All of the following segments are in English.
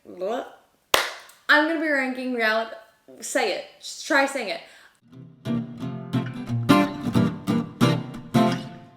what? I'm gonna be ranking reality. Say it. Just try saying it.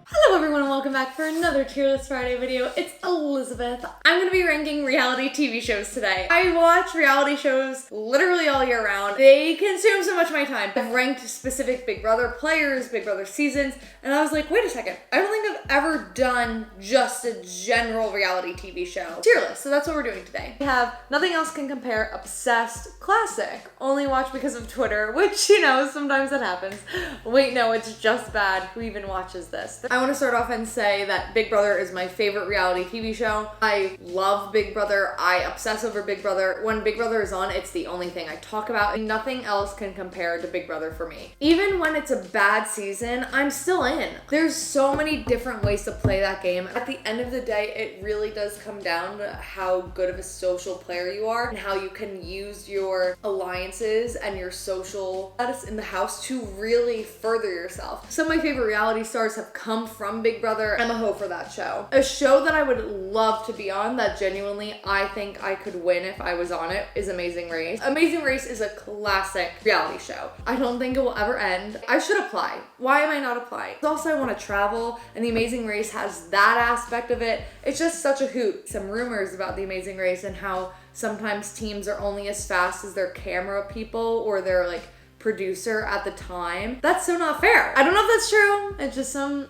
Hello everyone and welcome back for another Tier List Friday video. It's Elizabeth. I'm gonna be ranking reality TV shows today. I watch reality shows literally all year round. They consume so much of my time. I've ranked specific Big Brother players, Big Brother seasons, and I was like, wait a second. I don't think I've ever done just a general reality TV show tier list, so that's what we're doing today. We have Nothing Else Can Compare, Obsessed, Classic, Only Watch Because of Twitter, which, you know, sometimes that happens. Wait, no, it's just bad. Who even watches this? I want to start off and say that Big Brother is my favorite reality TV show. I love Big Brother. I obsess over Big Brother. When Big Brother is on, it's the only thing I talk about, and nothing else can compare to Big Brother for me. Even when it's a bad season, I'm still in. There's so many different ways to play that game. At the end of the day, it really does come down to how good of a social player you are and how you can use your alliances and your social status in the house to really further yourself. Some of my favorite reality stars have come from Big Brother. I'm a hoe for that show. A show that I would love to be on that genuinely I think I could win if I was on it is Amazing Race. Amazing Race is a classic reality show. I don't think it will ever end. I should apply. Why am I not applying? Also, I want to travel, and The Amazing Race has that aspect of it. It's just such a hoot. Some rumors about The Amazing Race and how sometimes teams are only as fast as their camera people or their like producer at the time. That's so not fair. I don't know if that's true. It's just some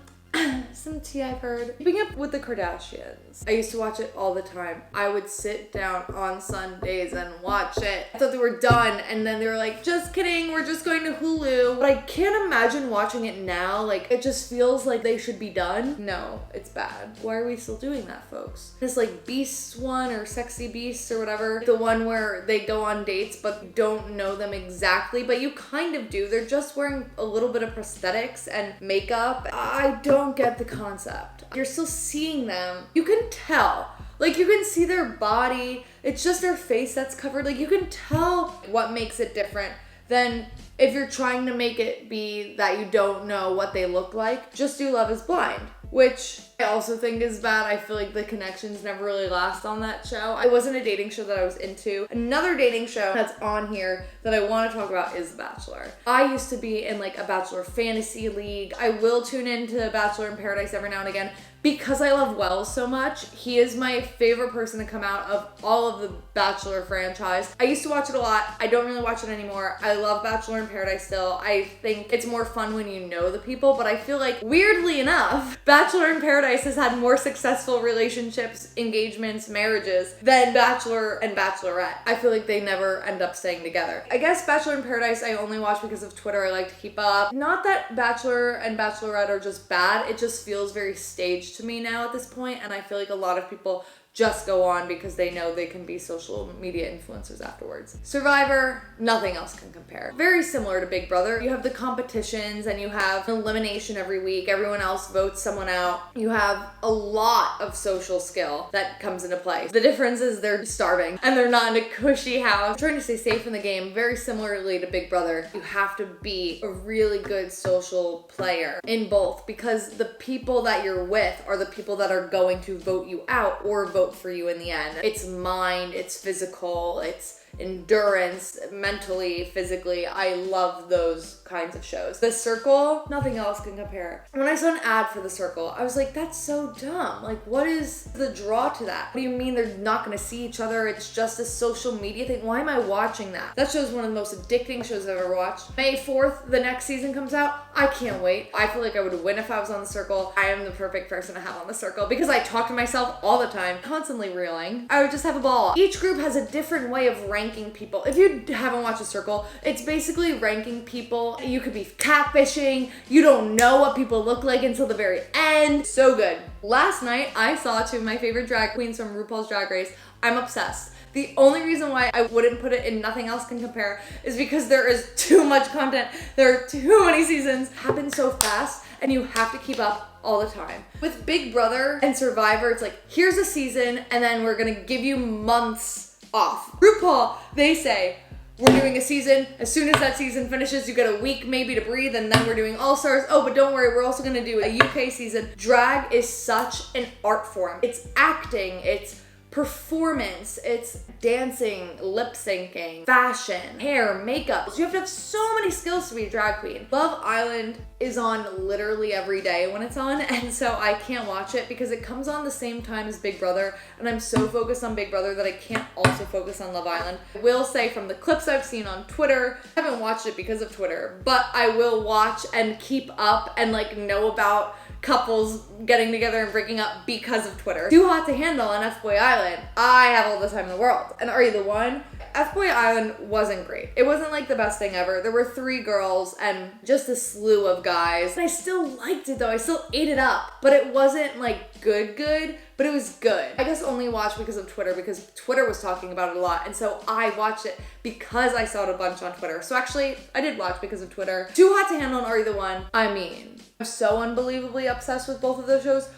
tea I've heard. Keeping Up with the Kardashians. I used to watch it all the time. I would sit down on Sundays and watch it. I thought they were done, and then they were like, just kidding, we're just going to Hulu. But I can't imagine watching it now. Like, it just feels like they should be done. No, it's bad. Why are we still doing that, folks? This like Beasts one or Sexy Beasts or whatever. The one where they go on dates but you don't know them exactly, but you kind of do. They're just wearing a little bit of prosthetics and makeup. I don't get the concept. You're still seeing them. You can tell. Like, you can see their body. It's just their face that's covered. Like, you can tell what makes it different than if you're trying to make it be that you don't know what they look like. Just do Love is Blind, which I also think is bad. I feel like the connections never really last on that show. It wasn't a dating show that I was into. Another dating show that's on here that I want to talk about is Bachelor. I used to be in like a Bachelor fantasy league. I will tune into Bachelor in Paradise every now and again because I love Wells so much. He is my favorite person to come out of all of the Bachelor franchise. I used to watch it a lot. I don't really watch it anymore. I love Bachelor in Paradise still. I think it's more fun when you know the people, but I feel like, weirdly enough, Bachelor in Paradise has had more successful relationships, engagements, marriages than Bachelor and Bachelorette. I feel like they never end up staying together. I guess Bachelor in Paradise I only watch because of Twitter. I like to keep up. Not that Bachelor and Bachelorette are just bad. It just feels very staged to me now at this point, and I feel like a lot of people just go on because they know they can be social media influencers afterwards. Survivor, nothing else can compare. Very similar to Big Brother. You have the competitions and you have an elimination every week. Everyone else votes someone out. You have a lot of social skill that comes into play. The difference is they're starving and they're not in a cushy house. Trying to stay safe in the game, very similarly to Big Brother. You have to be a really good social player in both because the people that you're with are the people that are going to vote you out or vote for you in the end. It's mind, it's physical, it's endurance, mentally, physically. I love those kinds of shows. The Circle, nothing else can compare. When I saw an ad for The Circle, I was like, that's so dumb. Like, what is the draw to that? What do you mean they're not gonna see each other? It's just a social media thing. Why am I watching that? That show's one of the most addicting shows I've ever watched. May 4th, the next season comes out. I can't wait. I feel like I would win if I was on The Circle. I am the perfect person to have on The Circle because I talk to myself all the time, constantly reeling. I would just have a ball. Each group has a different way of ranking people. If you haven't watched The Circle, it's basically ranking people. You could be catfishing. You don't know what people look like until the very end. So good. Last night, I saw two of my favorite drag queens from RuPaul's Drag Race. I'm obsessed. The only reason why I wouldn't put it in Nothing Else Can Compare is because there is too much content. There are too many seasons. It happens so fast and you have to keep up all the time. With Big Brother and Survivor, it's like, here's a season and then we're gonna give you months off. RuPaul, they say, we're doing a season. As soon as that season finishes, you get a week maybe to breathe, and then we're doing All Stars. Oh, but don't worry, we're also gonna do a UK season. Drag is such an art form. It's acting, it's performance, it's dancing, lip syncing, fashion, hair, makeup. You have to have so many skills to be a drag queen. Love Island is on literally every day when it's on, and so I can't watch it because it comes on the same time as Big Brother, and I'm so focused on Big Brother that I can't also focus on Love Island. I will say from the clips I've seen on Twitter, I haven't watched it because of Twitter, but I will watch and keep up and like know about couples getting together and breaking up because of Twitter. Too Hot to Handle on F-Boy Island. I have all the time in the world. And Are You the One? F-Boy Island wasn't great. It wasn't like the best thing ever. There were 3 girls and just a slew of guys. And I still liked it though. I still ate it up. But it wasn't like good, but it was good. I just only watched because of Twitter because Twitter was talking about it a lot. And so I watched it because I saw it a bunch on Twitter. So actually, I did watch because of Twitter. Too Hot to Handle and Are You the One? I mean, I'm so unbelievably obsessed with both of those shows.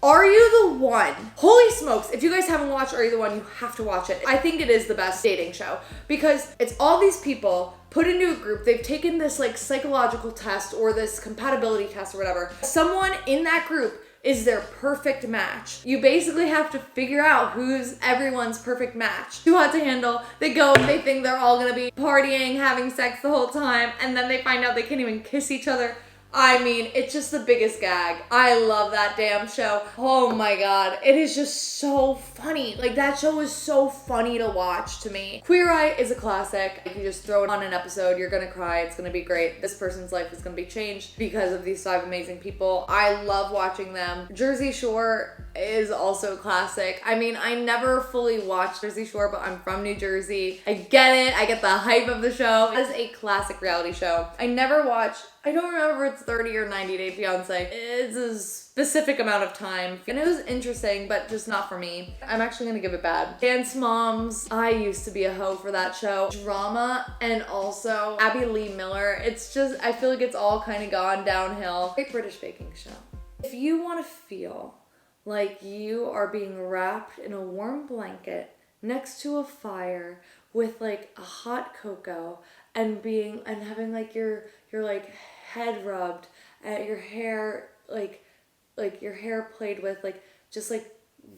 Are You the One? Holy smokes, if you guys haven't watched Are You the One, you have to watch it. I think it is the best dating show because it's all these people put into a group. They've taken this like psychological test or this compatibility test or whatever. Someone in that group is their perfect match. You basically have to figure out who's everyone's perfect match. Too Hot to Handle, they go and they think they're all gonna be partying, having sex the whole time, and then they find out they can't even kiss each other. I mean, it's just the biggest gag. I love that damn show. Oh my god, it is just so funny. Like, that show is so funny to watch to me. Queer Eye is a classic. If you just throw it on an episode, you're gonna cry. It's gonna be great. This person's life is gonna be changed because of these 5 amazing people. I love watching them. Jersey Shore is also a classic. I mean, I never fully watched Jersey Shore, but I'm from New Jersey. I get it. I get the hype of the show. It is a classic reality show. I never watched, I don't remember if it's 30 or 90 Day Fiance. It's a specific amount of time. And it was interesting, but just not for me. I'm actually gonna give it bad. Dance Moms. I used to be a hoe for that show. Drama and also Abby Lee Miller. It's just, I feel like it's all kind of gone downhill. Great British Baking Show. If you want to feel like you are being wrapped in a warm blanket next to a fire with like a hot cocoa and having like your like head rubbed at your hair, like your hair played with, like just like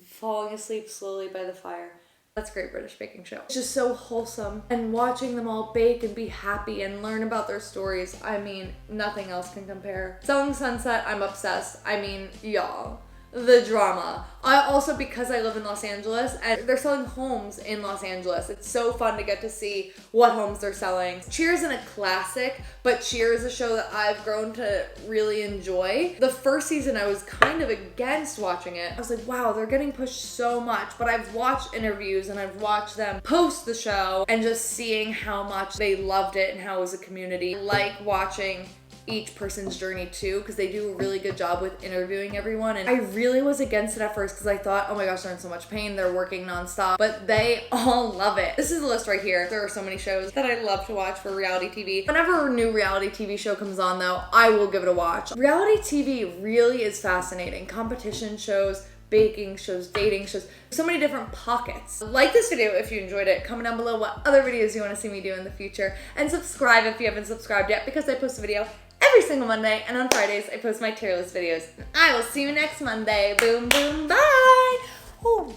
falling asleep slowly by the fire. That's Great British Baking Show. It's just so wholesome, and watching them all bake and be happy and learn about their stories, I mean, nothing else can compare. Selling Sunset, I'm obsessed. I mean, y'all. The drama. I also, because I live in Los Angeles and they're selling homes in Los Angeles, it's so fun to get to see what homes they're selling. Cheer isn't a classic, but Cheer is a show that I've grown to really enjoy. The first season I was kind of against watching it. I was like, wow, they're getting pushed so much, but I've watched interviews and I've watched them post the show and just seeing how much they loved it and how it was a community. I like watching each person's journey too, because they do a really good job with interviewing everyone. And I really was against it at first because I thought, oh my gosh, they're in so much pain, they're working nonstop, but they all love it. This is the list right here. There are so many shows that I love to watch for reality TV. Whenever a new reality TV show comes on though, I will give it a watch. Reality TV really is fascinating. Competition shows, baking shows, dating shows, so many different pockets. Like this video if you enjoyed it. Comment down below what other videos you want to see me do in the future, and subscribe if you haven't subscribed yet, because I post a video every single Monday, and on Fridays I post my tier list videos. I will see you next Monday. Boom, boom, bye! Ooh.